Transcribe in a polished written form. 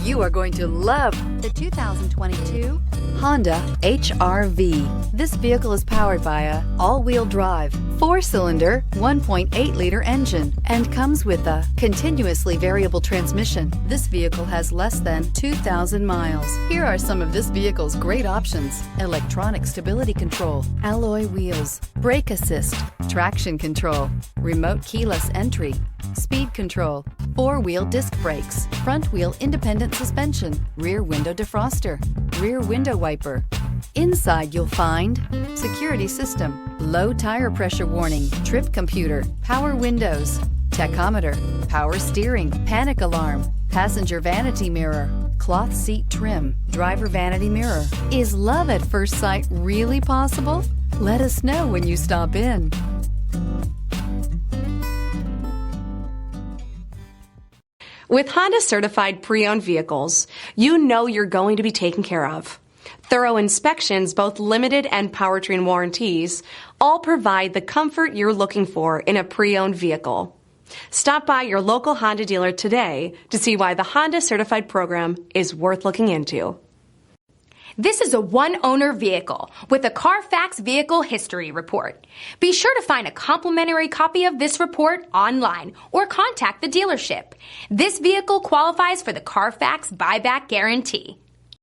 You are going to love the 2022 Honda HR-V. This vehicle is powered by a all-wheel drive, 4-cylinder, 1.8-liter engine and comes with a continuously variable transmission. This vehicle has less than 2,000 miles. Here are some of this vehicle's great options: electronic stability control, alloy wheels, brake assist, traction control, remote keyless entry, speed control, 4-wheel disc brakes, front wheel independent suspension, rear window defroster, rear window wiper. Inside you'll find security system, low tire pressure warning, trip computer, power windows, tachometer, power steering, panic alarm, passenger vanity mirror, cloth seat trim, driver vanity mirror. Is love at first sight really possible? Let us know when you stop in. With Honda certified pre-owned vehicles, you know you're going to be taken care of. Thorough inspections, both limited and powertrain warranties, all provide the comfort you're looking for in a pre-owned vehicle. Stop by your local Honda dealer today to see why the Honda certified program is worth looking into. This is a one-owner vehicle with a CARFAX Vehicle History Report. Be sure to find a complimentary copy of this report online or contact the dealership. This vehicle qualifies for the CARFAX Buyback Guarantee.